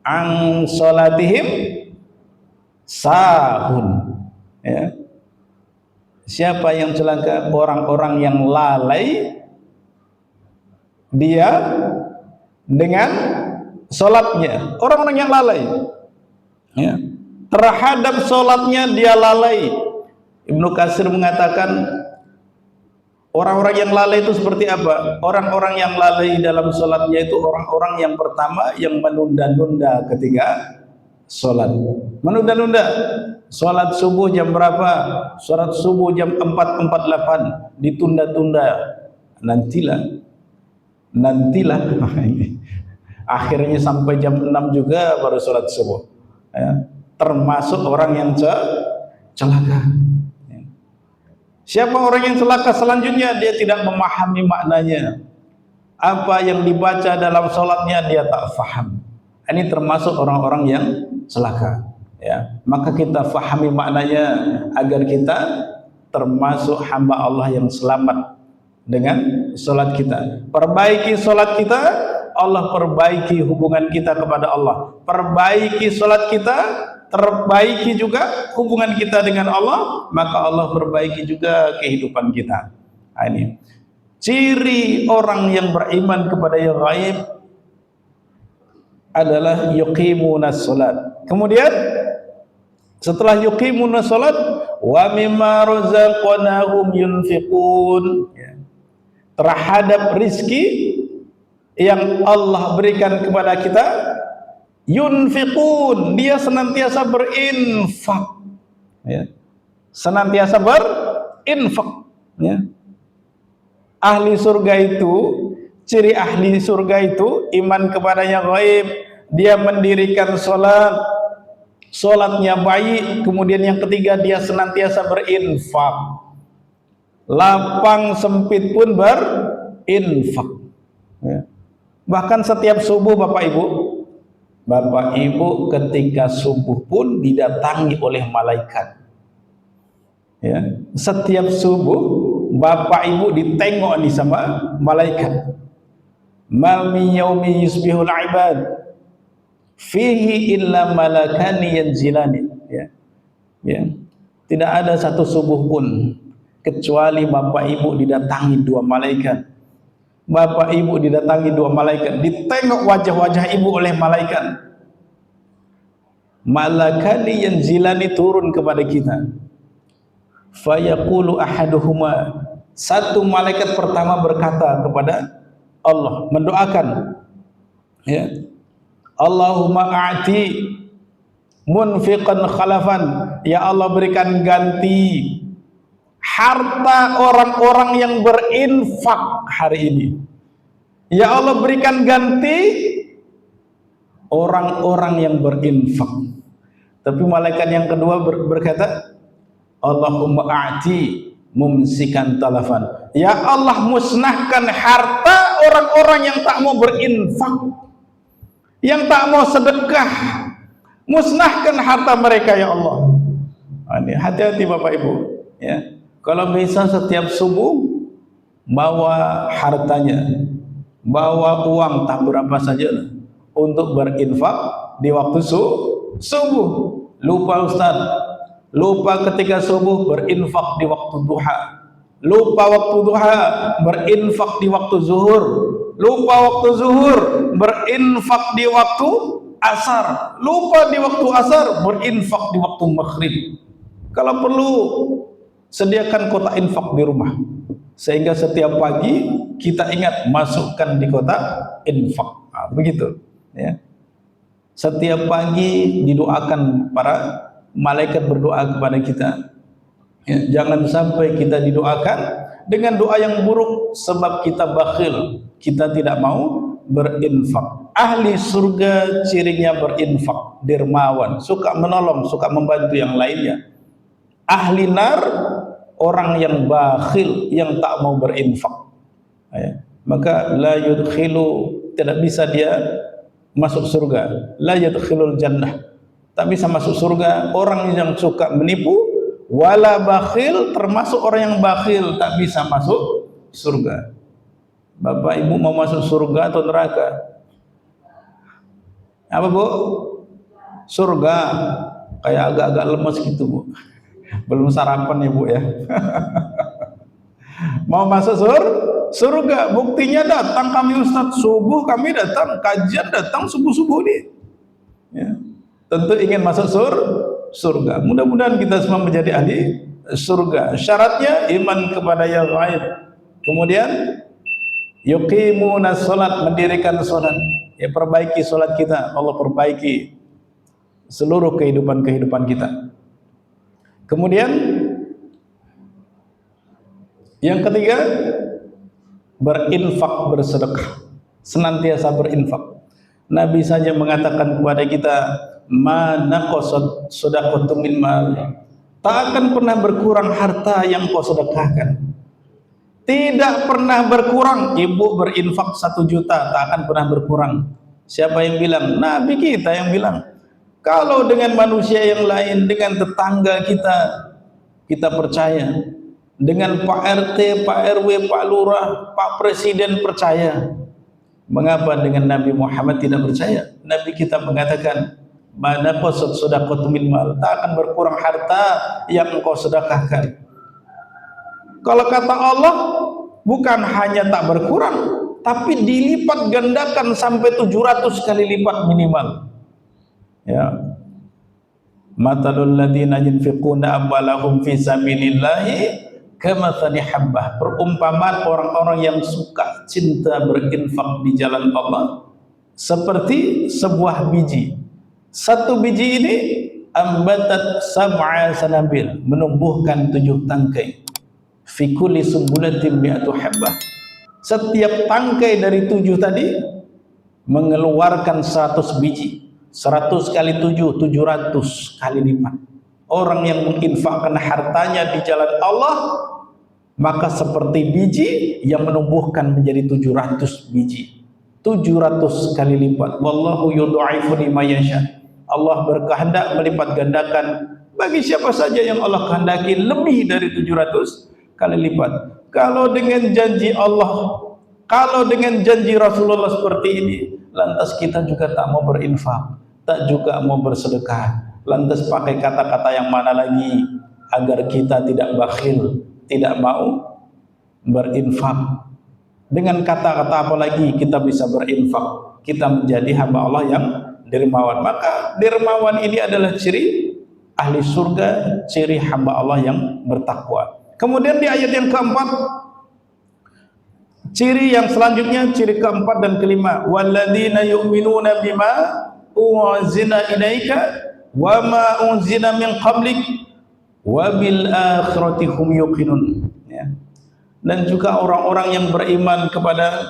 an sholatihim sahun, ya. Siapa yang celaka? Orang-orang yang lalai dia dengan sholatnya. Orang-orang yang lalai, ya, terhadap sholatnya dia lalai. Ibnu Katsir mengatakan orang-orang yang lalai itu seperti apa? Orang-orang yang lalai dalam sholatnya itu orang-orang yang pertama yang menunda-nunda ketika sholat. Menunda-nunda. Sholat subuh jam berapa? Sholat subuh jam 4.48, ditunda-tunda. Nantilah. Akhirnya sampai jam 6 juga baru sholat subuh, ya. Termasuk orang yang celaka. Siapa orang yang celaka selanjutnya? Dia tidak memahami maknanya. Apa yang dibaca dalam sholatnya dia tak faham. Ini termasuk orang-orang yang celaka, ya. Maka kita fahami maknanya agar kita termasuk hamba Allah yang selamat dengan sholat kita. Perbaiki sholat kita, Allah perbaiki hubungan kita kepada Allah. Perbaiki sholat kita, terbaiki juga hubungan kita dengan Allah, maka Allah perbaiki juga kehidupan kita. Nah, ini ciri orang yang beriman kepada yang gaib adalah yuqimunas sholat. Kemudian setelah yuqimunas sholat, wa mimma razaqnahum yunfiqun, ya. Terhadap rizki yang Allah berikan kepada kita, yunfiqun, dia senantiasa berinfak, ya. Senantiasa berinfak, ya. Ahli surga itu, ciri ahli surga itu iman kepada yang gaib, dia mendirikan sholat, sholatnya baik. Kemudian yang ketiga, dia senantiasa berinfak, lapang sempit pun berinfak, ya. Bahkan setiap subuh Bapak Ibu ketika subuh pun didatangi oleh malaikat, ya. Setiap subuh Bapak Ibu ditengok nih sama malaikat. Ma min yaumi yusbihul ibad fihi illa malakani yanzilani, ya. Ya. Tidak ada satu subuh pun kecuali bapak ibu didatangi dua malaikat. Bapak ibu didatangi dua malaikat, ditengok wajah-wajah ibu oleh malaikat. Malakani yanzilani turun kepada kita. Fayaqulu ahaduhuma, satu malaikat pertama berkata kepada Allah, mendoakan, ya, Allahumma a'ti munfiqan khalafan, ya Allah berikan ganti harta orang-orang yang berinfak hari ini. Ya Allah berikan ganti orang-orang yang berinfak. Tapi malaikat yang kedua berkata, Allahumma a'ti mumsikan talafan, ya Allah musnahkan harta orang-orang yang tak mau berinfak, yang tak mau sedekah, musnahkan harta mereka ya Allah. Ini hati-hati Bapak Ibu, ya. Kalau bisa setiap subuh bawa hartanya, bawa uang tak berapa saja untuk berinfak di waktu subuh. Lupa Ustaz, lupa ketika subuh berinfak di waktu duha, lupa waktu duha berinfak di waktu zuhur, lupa waktu zuhur berinfak di waktu asar, lupa di waktu asar berinfak di waktu maghrib. Kalau perlu sediakan kotak infak di rumah, sehingga setiap pagi kita ingat masukkan di kotak infak. Nah, begitu, ya. Setiap pagi didoakan, para malaikat berdoa kepada kita, ya. Jangan sampai kita didoakan dengan doa yang buruk, sebab kita bakhil, kita tidak mau berinfak. Ahli surga cirinya berinfak, dermawan, suka menolong, suka membantu yang lainnya. Ahli nar orang yang bakhil, yang tak mau berinfak, ya. Maka la yudkhilu, tidak bisa dia masuk surga. La yadkhilul jannah, tak bisa masuk surga orang yang suka menipu. Wala bakhil, termasuk orang yang bakhil tak bisa masuk surga. Bapak Ibu mau masuk surga atau neraka? Apa Bu? Surga. Kayak agak-agak lemes gitu Bu, belum sarapan ya Bu ya. Mau masuk surga, buktinya datang kami Ustadz, subuh kami datang, kajian datang subuh-subuh nih, ya. Tentu ingin masuk surga. Mudah-mudahan kita semua menjadi ahli surga. Syaratnya iman kepada yang gaib, kemudian yuqimuna sholat, mendirikan sholat, ya. Perbaiki sholat kita, Allah perbaiki seluruh kehidupan kita. Kemudian yang ketiga, berinfak, bersedekah, senantiasa berinfak. Nabi saja mengatakan kepada kita, ma naqasat shadaqatun min mal, tak akan pernah berkurang harta yang kau sedekahkan. Tidak pernah berkurang. Ibu berinfak 1 juta, tak akan pernah berkurang. Siapa yang bilang? Nabi kita yang bilang. Kalau dengan manusia yang lain, dengan tetangga kita percaya. Dengan Pak RT, Pak RW, Pak Lurah, Pak Presiden percaya. Mengapa dengan Nabi Muhammad tidak percaya? Nabi kita mengatakan, mana qasad shadaqatu min mal, tak akan berkurang harta yang engkau sedekahkan. Kalau kata Allah, bukan hanya tak berkurang, tapi dilipat gandakan sampai 700 kali lipat minimal. Ya. Matalul ladzina yunfiquna amwalahum fi sabilillahi kamathali habbah, perumpamaan orang-orang yang suka cinta berinfak di jalan Allah seperti sebuah biji. Satu biji ini ambatat sab'a sanabil, menumbuhkan 7 tangkai. Fi kulli sumbulatin mi'atu habbah, setiap tangkai dari 7 tadi mengeluarkan 100 biji. 100 kali 7, 700 kali lipat. Orang yang menginfakkan hartanya di jalan Allah, maka seperti biji yang menumbuhkan menjadi 700 biji. 700 kali lipat. Wallahu yudha'ifu liman yasha. Allah berkehendak melipat gandakan bagi siapa saja yang Allah kehendaki lebih dari 700 kali lipat. Kalau dengan janji Allah, kalau dengan janji Rasulullah seperti ini, lantas kita juga tak mau berinfak. tak juga mau bersedekah. Lantas pakai kata-kata yang mana lagi agar kita tidak bakhil, tidak mau berinfak? Dengan kata-kata apa lagi kita bisa berinfak? Kita menjadi hamba Allah yang dermawan. Maka dermawan ini adalah ciri ahli surga, ciri hamba Allah yang bertakwa. Kemudian di ayat yang keempat, ciri yang selanjutnya, ciri keempat dan kelima, walladzina yu'minuna bima unzila ilaika wa ma unzila min qablik wa bil akhirati hum yuqinun. Ya. Dan juga orang-orang yang beriman kepada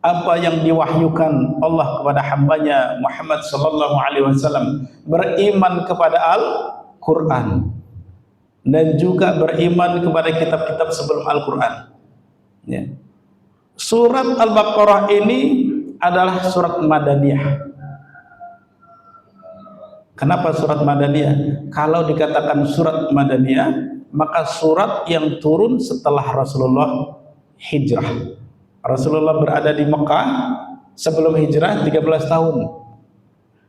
apa yang diwahyukan Allah kepada hambanya Muhammad sallallahu alaihi wasallam, beriman kepada Al-Qur'an dan juga beriman kepada kitab-kitab sebelum Al-Qur'an. Ya. Surat Al-Baqarah ini adalah surat Madaniyah. Kenapa surat Madaniyah? Kalau dikatakan surat Madaniyah, maka surat yang turun setelah Rasulullah hijrah. Rasulullah berada di Mekah sebelum hijrah 13 tahun.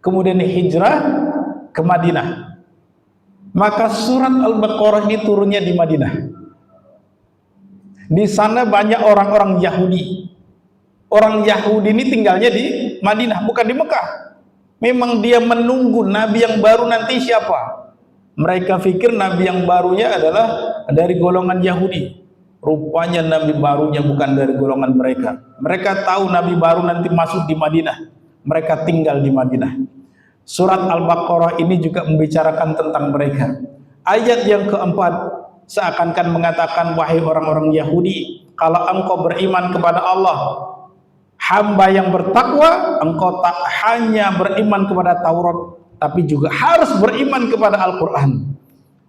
Kemudian hijrah ke Madinah. Maka surat Al-Baqarah ini turunnya di Madinah. Di sana banyak orang-orang Yahudi. Orang Yahudi ini tinggalnya di Madinah, bukan di Mekah. Memang dia menunggu Nabi yang baru nanti siapa. Mereka pikir Nabi yang barunya adalah dari golongan Yahudi. Rupanya Nabi barunya bukan dari golongan mereka. Mereka tahu Nabi baru nanti masuk di Madinah. Mereka tinggal di Madinah. Surat Al-Baqarah ini juga membicarakan tentang mereka. Ayat yang keempat seakan-akan mengatakan, wahai orang-orang Yahudi, kalau engkau beriman kepada Allah, hamba yang bertakwa, engkau tak hanya beriman kepada Taurat, tapi juga harus beriman kepada Al-Quran.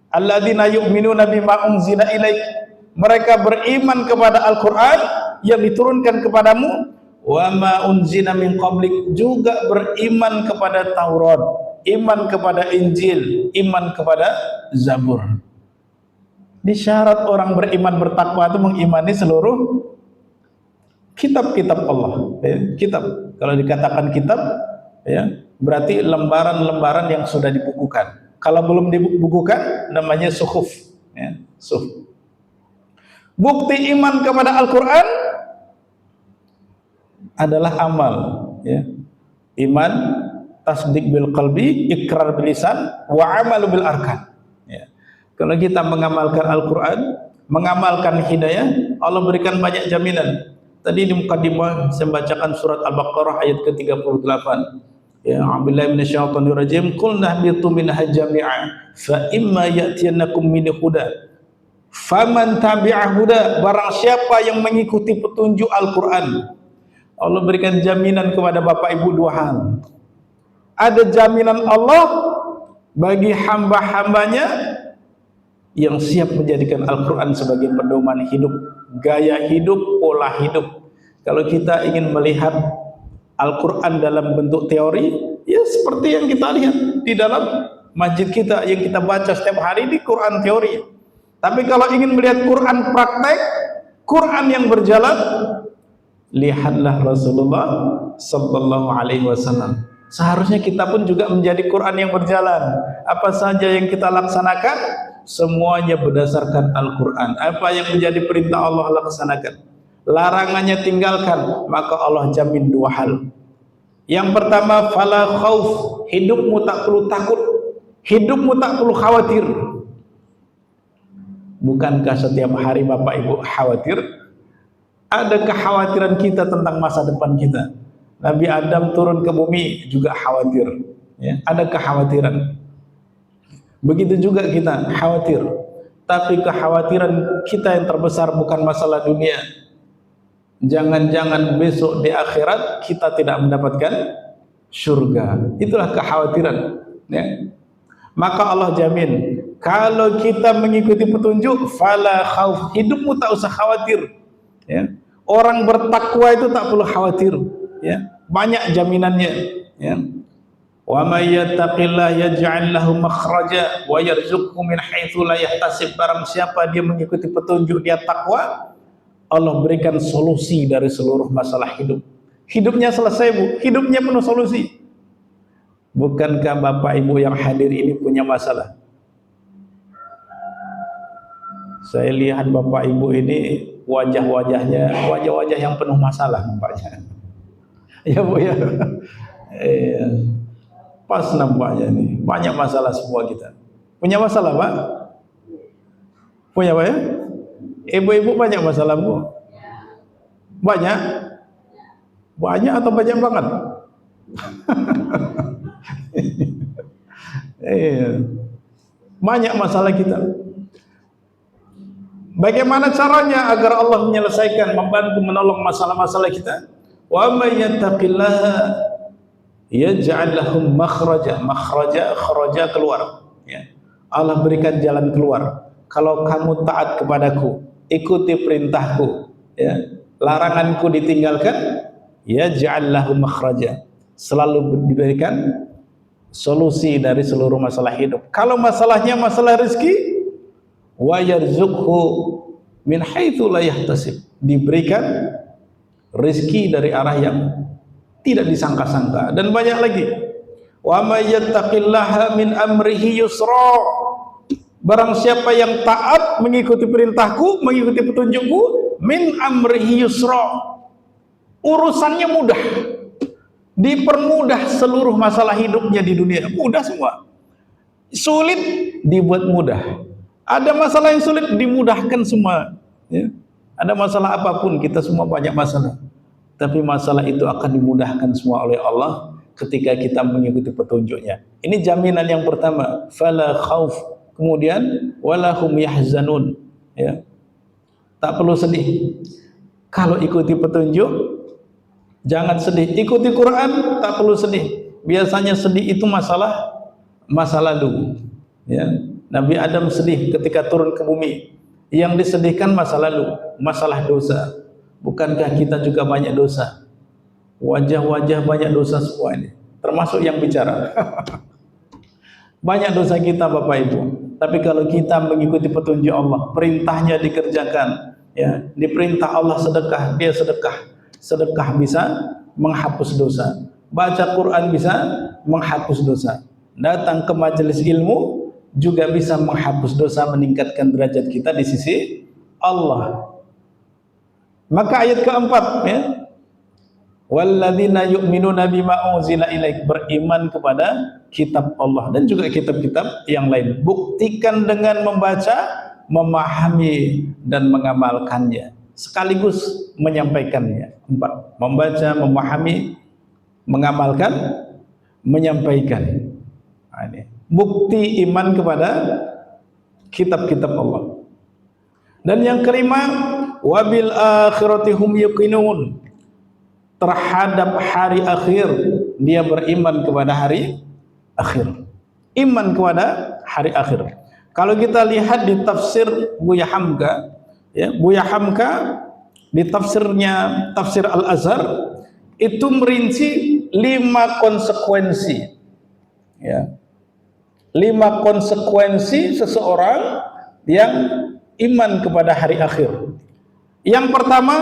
Alladzina yu'minuna bima unzila ilaik. Mereka beriman kepada Al-Quran yang diturunkan kepadamu, wa ma unzila min qablik, juga beriman kepada Taurat, iman kepada Injil, iman kepada Zabur. Di syarat orang beriman bertakwa itu mengimani seluruh kitab-kitab Allah. Ya, kitab. Kalau dikatakan kitab, ya, berarti lembaran-lembaran yang sudah dibukukan. Kalau belum dibukukan, namanya suhuf. Ya, suhuf. Bukti iman kepada Al-Quran adalah amal. Ya. Iman, tasdik bil qalbi, ikrar bil lisan, wa amalu bil arkan. Ya. Kalau kita mengamalkan Al-Quran, mengamalkan hidayah, Allah berikan banyak jaminan. Tadi di mukadimah saya bacakan surat Al-Baqarah ayat ke-38. Ya, A'udzubillahi minasyaitonir rajim. Qul nahbitu minha jami'a fa imma ya'tiyannakum minni huda. Faman tabi'a huda, barang siapa yang mengikuti petunjuk Al-Quran. Allah berikan jaminan kepada Bapak Ibu dua hal. Ada jaminan Allah bagi hamba-hambanya yang siap menjadikan Al-Quran sebagai pedoman hidup, gaya hidup, pola hidup. Kalau kita ingin melihat Al-Quran dalam bentuk teori, ya seperti yang kita lihat di dalam masjid kita yang kita baca setiap hari di Quran teori. Tapi kalau ingin melihat Quran praktek, Quran yang berjalan, lihatlah Rasulullah sallallahu alaihi wasallam. Seharusnya kita pun juga menjadi Quran yang berjalan. Apa saja yang kita laksanakan, semuanya berdasarkan Al-Quran. Apa yang menjadi perintah Allah laksanakan, larangannya tinggalkan, maka Allah jamin dua hal. Yang pertama, fala khauf, hidupmu tak perlu takut, hidupmu tak perlu khawatir. Bukankah setiap hari Bapak Ibu khawatir? Ada kekhawatiran kita tentang masa depan kita. Nabi Adam turun ke bumi juga khawatir, ya, ada kekhawatiran. Begitu juga kita khawatir. Tapi kekhawatiran kita yang terbesar bukan masalah dunia. Jangan-jangan besok di akhirat kita tidak mendapatkan surga. Itulah kekhawatiran, ya. Maka Allah jamin, kalau kita mengikuti petunjuk, fala khauf, hidupmu tak usah khawatir. Ya. Orang bertakwa itu tak perlu khawatir. Ya. Banyak jaminannya. Ya. Wa may yattaqillah yaj'al lahu makhraja wa yarzuqhu min haitsu la yahtasib. Barang siapa dia mengikuti petunjuk, dia takwa, Allah berikan solusi dari seluruh masalah hidup. Hidupnya selesai, Bu. Hidupnya penuh solusi. Bukankah Bapak Ibu yang hadir ini punya masalah? Saya lihat Bapak Ibu ini wajah-wajahnya wajah-wajah yang penuh masalah nampaknya. Ya Bu ya. Pas nampaknya nih. Banyak masalah semua kita. Punya masalah Pak? Punya Pak ya? Ibu-ibu banyak masalah Bu? Banyak? Banyak atau banyak banget? Banyak masalah kita. Bagaimana caranya agar Allah menyelesaikan, membantu, menolong masalah-masalah kita? Wa may yattaqillaha yaj'al lahum makhraja. Makhraja, kharaja, keluar. Ya. Allah berikan jalan keluar. Kalau kamu taat kepadaku, ikuti perintahku, ya, laranganku ditinggalkan, yaj'al lahum makhraja. Selalu diberikan solusi dari seluruh masalah hidup. Kalau masalahnya masalah rezeki, wa yarzuqhu min haitsu la yahtasib, diberikan rezeki dari arah yang tidak disangka-sangka. Dan banyak lagi, wa may yattaqillaha min amrihi yusra, barang siapa yang taat mengikuti perintahku, mengikuti petunjukku, min amrihi yusra, urusannya mudah, dipermudah seluruh masalah hidupnya di dunia, mudah semua. Sulit dibuat mudah. Ada masalah yang sulit dimudahkan semua, ya. Ada masalah apapun, kita semua banyak masalah, tapi masalah itu akan dimudahkan semua oleh Allah ketika kita mengikuti petunjuknya. Ini jaminan yang pertama, fala khauf. Kemudian walahum yahzanun, ya. Tak perlu sedih kalau ikuti petunjuk. Jangan sedih, ikuti Quran, tak perlu sedih. Biasanya sedih itu masalah masa lalu, ya. Nabi Adam sedih ketika turun ke bumi. Yang disedihkan masa lalu, masalah dosa. Bukankah kita juga banyak dosa? Wajah-wajah banyak dosa semua ini, termasuk yang bicara. Banyak dosa kita Bapak Ibu. Tapi kalau kita mengikuti petunjuk Allah, perintahnya dikerjakan, ya, diperintah Allah sedekah, dia sedekah. Sedekah bisa menghapus dosa, baca Quran bisa menghapus dosa, datang ke majelis ilmu juga bisa menghapus dosa, meningkatkan derajat kita di sisi Allah. Maka ayat keempat, ya, walladzina yu'minuna bima unzila ilaik, beriman kepada kitab Allah dan juga kitab-kitab yang lain. Buktikan dengan membaca, memahami dan mengamalkannya, sekaligus menyampaikannya. Empat, membaca, memahami, mengamalkan, menyampaikan. Nah, ini bukti iman kepada kitab-kitab Allah. Dan yang kelima, wabil akhirati hum yuqinun, terhadap hari akhir dia beriman kepada hari akhir. Iman kepada hari akhir. Kalau kita lihat di tafsir Buya Hamka, ya, Buya Hamka di tafsirnya Tafsir Al-Azhar itu merinci 5 konsekuensi, ya, 5 konsekuensi seseorang yang iman kepada hari akhir. Yang pertama,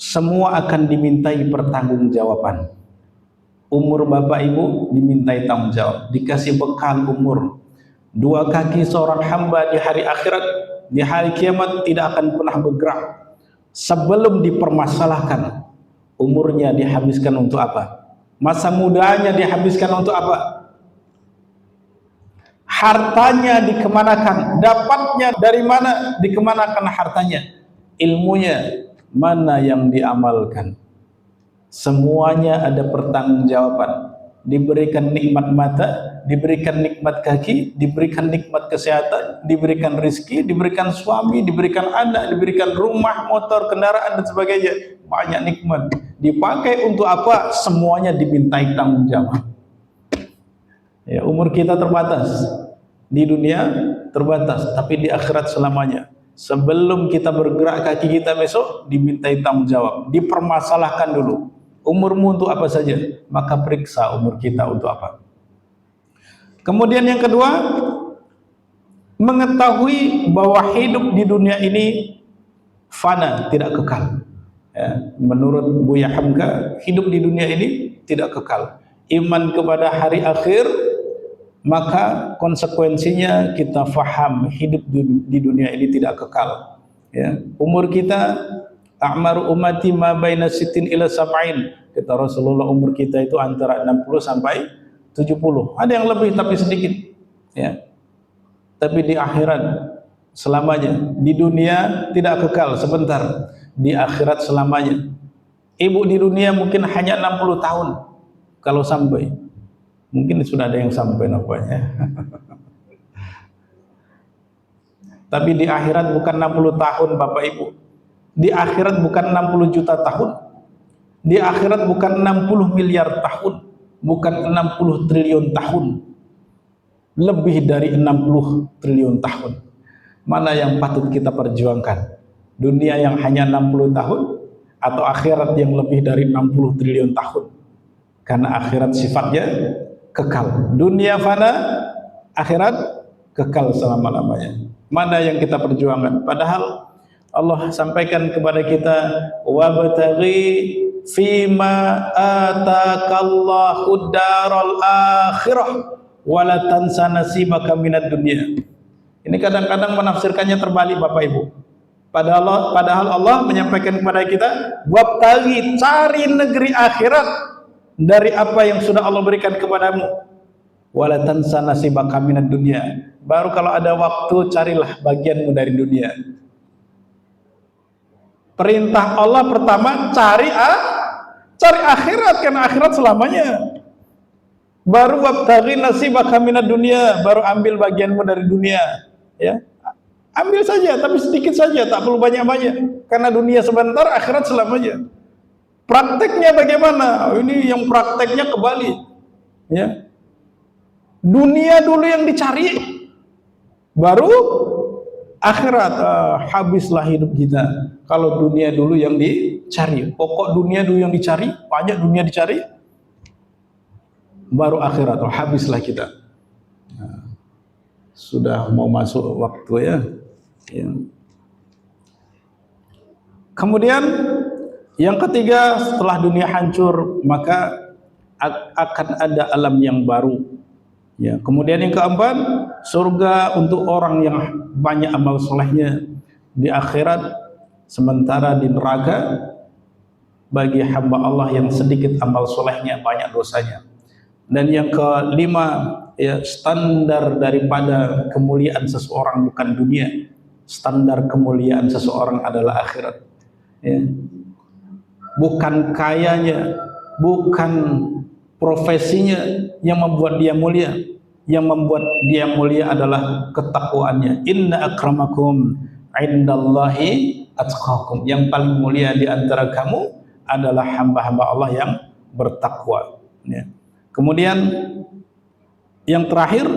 semua akan dimintai pertanggungjawaban. Umur Bapak Ibu dimintai tanggung jawab, dikasih bekal umur. 2 kaki seorang hamba di hari akhirat, di hari kiamat tidak akan pernah bergerak sebelum dipermasalahkan umurnya dihabiskan untuk apa, masa mudanya dihabiskan untuk apa, hartanya dikemanakan, dapatnya dari mana, dikemanakan hartanya, ilmunya mana yang diamalkan. Semuanya ada pertanggungjawaban. Diberikan nikmat mata, diberikan nikmat kaki, diberikan nikmat kesehatan, diberikan rezeki, diberikan suami, diberikan anak, diberikan rumah, motor, kendaraan dan sebagainya. Banyak nikmat. Dipakai untuk apa? Semuanya dimintai tanggung jawab. Ya, umur kita terbatas. Di dunia terbatas, tapi di akhirat selamanya. Sebelum kita bergerak kaki kita besok, dimintai tanggung jawab, dipermasalahkan dulu. Umurmu untuk apa saja? Maka periksa umur kita untuk apa. Kemudian yang kedua, mengetahui bahwa hidup di dunia ini fana, tidak kekal. Ya, menurut Buya Hamka, hidup di dunia ini tidak kekal. iman kepada hari akhir, maka konsekuensinya kita faham hidup di dunia ini tidak kekal. Ya, umur kita, a'maru ummati ma baina sittin ila sab'in. Kata Rasulullah, umur kita itu antara 60 sampai 70. Ada yang lebih tapi sedikit. Ya. Tapi di akhirat selamanya. Di dunia tidak kekal, sebentar. Di akhirat selamanya. Ibu di dunia mungkin hanya 60 tahun kalau sampai. Mungkin sudah ada yang sampai nampaknya. Tapi di akhirat bukan 60 tahun Bapak Ibu. Di akhirat bukan 60 juta tahun. Di akhirat bukan 60 miliar tahun. Bukan 60 triliun tahun. Lebih dari 60 triliun tahun. Mana yang patut kita perjuangkan? Dunia yang hanya 60 tahun atau akhirat yang lebih dari 60 triliun tahun? Karena akhirat sifatnya kekal. Dunia fana, akhirat kekal selama-lamanya. Mana yang kita perjuangkan? Padahal Allah sampaikan kepada kita, wabtaghi fima atakallahu daral akhirah wala tansa nasibaka minad dunya. Ini kadang-kadang menafsirkannya terbalik Bapak Ibu. Padahal Allah menyampaikan kepada kita, wabtaghi, cari negeri akhirat dari apa yang sudah Allah berikan kepadamu. Wala tansa nasibaka minad dunya. Baru kalau ada waktu carilah bagianmu dari dunia. Perintah Allah pertama cari akhirat, karena akhirat selamanya. Baru wabtaghi nasibaka minad dunya, baru ambil bagianmu dari dunia. Ya, ambil saja, tapi sedikit saja, tak perlu banyak-banyak. Karena dunia sebentar, akhirat selamanya. Prakteknya bagaimana? Ini yang prakteknya kebalik. Ya, dunia dulu yang dicari, baru akhirat. Habislah hidup kita kalau dunia dulu yang dicari. Pokok dunia dulu yang dicari, banyak dunia dicari, baru akhirat. Habislah kita. Sudah mau masuk waktu ya. Kemudian yang ketiga, setelah dunia hancur, maka akan ada alam yang baru. Ya, kemudian yang keempat, surga untuk orang yang banyak amal solehnya di akhirat, sementara di neraka bagi hamba Allah yang sedikit amal solehnya, banyak dosanya. Dan yang kelima, ya, standar daripada kemuliaan seseorang bukan dunia, standar kemuliaan seseorang adalah akhirat. Ya. Bukan kayanya, bukan profesinya yang membuat dia mulia. Yang membuat dia mulia adalah ketakwaannya. Inna akramakum indallahi atqakum. Yang paling mulia di antara kamu adalah hamba-hamba Allah yang bertakwa. Ya. Kemudian yang terakhir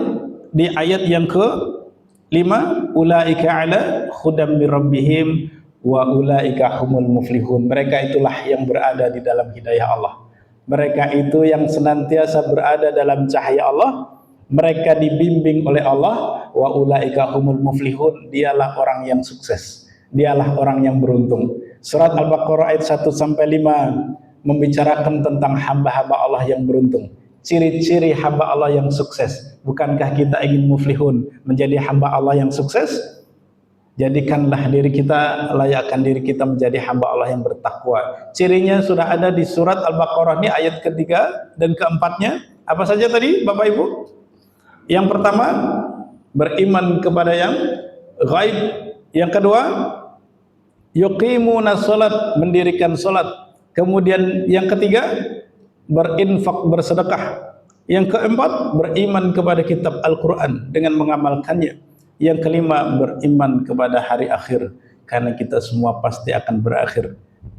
di ayat yang ke-5, ulaika ala hudam mir rabbihim wa ulaika humul muflihun. Mereka itulah yang berada di dalam hidayah Allah. Mereka itu yang senantiasa berada dalam cahaya Allah. Mereka dibimbing oleh Allah. Wa ulaika humul muflihun. Dialah orang yang sukses. Dialah orang yang beruntung. Surat Al-Baqarah ayat 1 sampai 5 membicarakan tentang hamba-hamba Allah yang beruntung. Ciri-ciri hamba Allah yang sukses. Bukankah kita ingin muflihun, menjadi hamba Allah yang sukses? Jadikanlah diri kita, layakkan diri kita menjadi hamba Allah yang bertakwa. Cirinya sudah ada di surat Al-Baqarah ini ayat ketiga dan keempatnya. Apa saja tadi Bapak Ibu? Yang pertama, beriman kepada yang gaib. Yang kedua, yuqimuna sholat, mendirikan sholat. Kemudian yang ketiga, berinfak, bersedekah. Yang keempat, beriman kepada kitab Al-Quran dengan mengamalkannya. Yang kelima, beriman kepada hari akhir, karena kita semua pasti akan berakhir.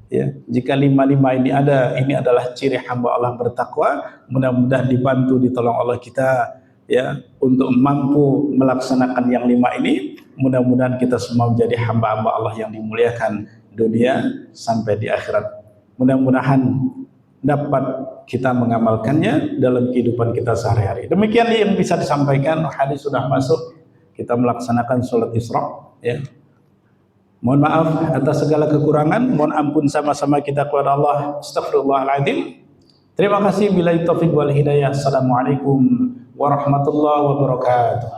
Ya, jika lima-lima ini ada, ini adalah ciri hamba Allah bertakwa. Mudah-mudahan dibantu, ditolong Allah kita, ya, untuk mampu melaksanakan yang lima ini. Mudah-mudahan kita semua menjadi hamba-hamba Allah yang dimuliakan dunia sampai di akhirat. Mudah-mudahan dapat kita mengamalkannya dalam kehidupan kita sehari-hari. Demikian yang bisa disampaikan. Hadis sudah masuk, kita melaksanakan sholat Isra. Ya. Mohon maaf atas segala kekurangan. Mohon ampun sama-sama kita kepada Allah. Astagfirullahaladzim. Terima kasih, billahi taufik wal hidayah. Assalamualaikum warahmatullahi wabarakatuh.